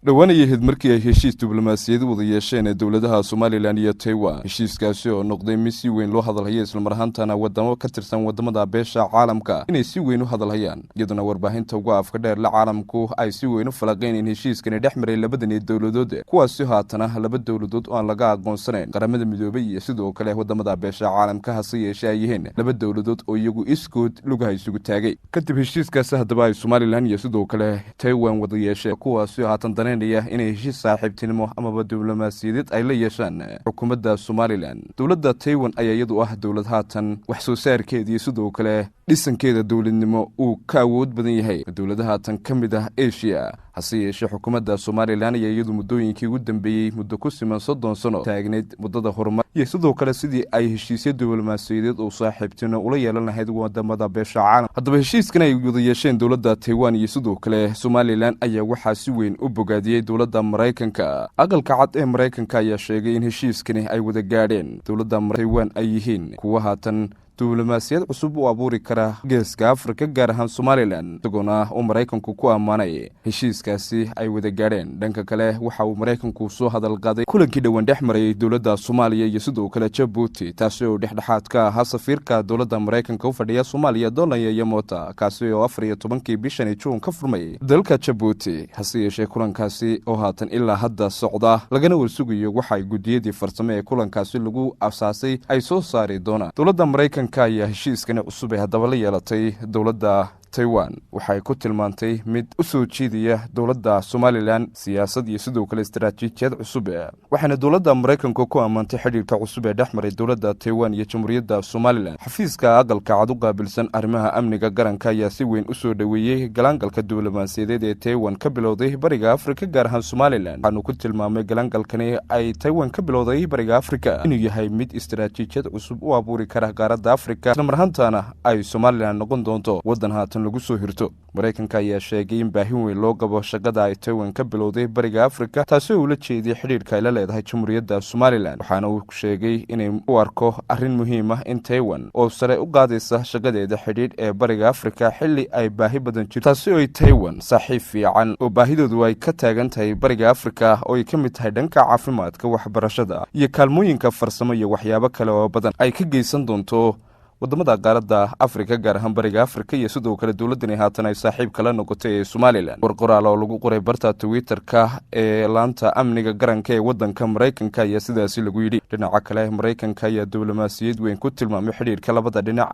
dhawaanaya hid markii ay heshiis diblomaasiyad wada yeesheen ee dowladaha Soomaaliland iyo Taiwan heshiiskaasi oo noqday mid si weyn loo hadalhayo isla marhaantana wadamo ka tirsan wadamada beesha caalamka inay si weyn u hadalhayaan iyaduna warbaahinta uga afka dheer la caalamku ay si weyn u falaqeen in heshiiskani dhexmaray labadan dowladood kuwaasi haatana laba dowladood oo aan laga aqoonsanayn qaramada midoobay iyo sidoo kale wadamada beesha caalamka hase yeeshee ay yihiin laba dowladood oo iyagu iskood lugaha isugu taagay kadib heshiiskaasi hadaba ay Soomaaliland iyo sidoo kale Taiwan wada yeesheen kuwaasi haatan inay heshiis saaxiibtinimo ama diblomaasiyadeed ay la yeeshaan xukuumadda Soomaaliland dowladda Taiwan ayaa iyadu ah dowlad haatan wax soo saarkeedii sidoo kale dhisankeeda dowladnimo uu ka awood badan yahay dowladaha haatan kamid ah Asia hase yeeshee xukuumadda Soomaaliland ayaa iyadu muddooyinkii ugu dambeeyay muddo ku siman 30 sano taagneed muddada horumar iyo sidoo kale sidii ay heshiisyo diblomaasiyadeed oo saaxiibtinimo ula yeelan lahayd wadamada beesha caalamka hadaba heshiiskan ay wada yeesheen dowladda Taiwan iyo sidoo kale Soomaaliland ayaa waxaa si weyn u bogaadiyay dowladda Mareykanka aqalka cad ee Mareykanka ayaa sheegay in heshiiskani ay wada gaadheen dowladda Taiwan ay yihiin kuwa haatan diblomaasiyad cusub u abuuri kara geeska Afrika gaar ahaan Soomaaliland isaguna oo Mareykanku ku amaanay heshiiskaasi ay wada gaadheen dhanka kale waxa uu Mareykanku soo hadal qaaday kulankii dhawaan dhexmaray dowladda Soomaaliya iyo sidoo kale Djibouti taasi oo dhexdhexaad ka ah safiirka dowladda Mareykanka u fadhiya Soomaaliya Donald Yamota kaasi oo 14 bishan June ka furmay dalka Djibouti hase yeeshee kulankaasi oo haatan ilaa hadda socda lagana warsugayo waxa ay gudiyadii farsamo ee kulankaasi lagu asaasay ay soo saari doonaan dowladda Mareykanka ayaa heshiiskani cusub ee hadaba la yeelatay dowladda Taiwan waxay ku tilmaantay mid u soo jeediyay dowladda Soomaaliland siyaasad iyo sidoo kale istaraatiijiyad cusub waxaana dowladda Mareykanka ku amaantay xiriirka cusub ee dhexmaray dowladda Taiwan iyo Jamhuuriyadda Soomaaliland xafiiska aqalka cad u qaabilsan arrimaha amniga qaranka ayaa si weyn u soo dhaweeyay galaangalka diblomaasiyadeed ee Taiwan ka bilowday bariga Afrika gaar ahaan Soomaaliland waxaanu ku tilmaamay galaangalkani ay Taiwan ka bilowday bariga Afrika inuu yahay mid istaraatiijiyad cusub u abuuri kara qaaradda Afrika isla marhaantana ay Soomaaliland noqon doonto wadan haatan lagu soo hirto Mareykanka ayaa sheegay in baahin weyn loo qabo shaqada ay Taiwan ka bilowday bariga Afrika taasi oo la jeediyay xiriirka ay la leedahay Jamhuuriyadda Soomaaliland waxaana uu sheegay inay u arko arrin muhiim ah in Taiwan oo sare u qaadaysa shaqadeeda xiriir ee bariga Afrika xilli ay baahi badan jirto taasi oo Taiwan saaxiib fiican oo baahidoodu ay ka taagan tahay bariga Afrika oo ay ka mid tahay dhanka caafimaadka waxbarashada iyo kaalmooyinka farsamo iyo waxyaabo kale oo badan ay ka geysan doonto wadamada qaaradda Afrika gaar ahaan bariga Afrika iyo sidoo kale dowladani haatan ay saaxiib kala noqotay ee Soomaaliland qoraal oo lagu qoray barta Twitter-ka ee laanta amniga qaranka ee wadanka Mareykanka ayaa sidaasi lagu yiri dhinaca kale Mareykanka ayaa diblomaasiyad weyn ku tilmaamay xiriirka labada dhinac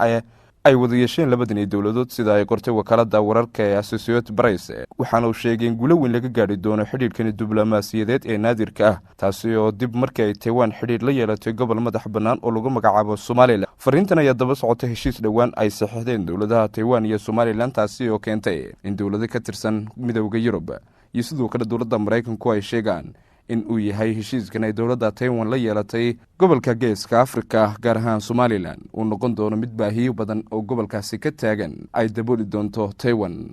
ay wada yeesheen labadan dowladood sida ay qortay wakaaladda wararka ee Associated Press waxaana uu sheegay in guulo weyn laga gaari doono xiriirkan diblomaasiyadeed ee naadirka ah taasi oo dib markii ay Taiwan xiriir la yeelatay gobol madax bannaan oo lagu magacaabo Soomaaliland fariintan ayaa daba socotay heshiis dhawaan ay saxiixdeen dowladaha Taiwan iyo Soomaaliland taasi oo keentay in dowlado ka tirsan midowga Yurub iyo sidoo kale dowladda Mareykanku ay sheegaan in uu yahay heshiiskan ay dowladda Taiwan la yeelatay gobolka geeska Afrika gaar ahaan Soomaaliland uu noqon doono mid baahiyo badan oo gobolkaasi ka taagan ay dabooli doonto Taiwan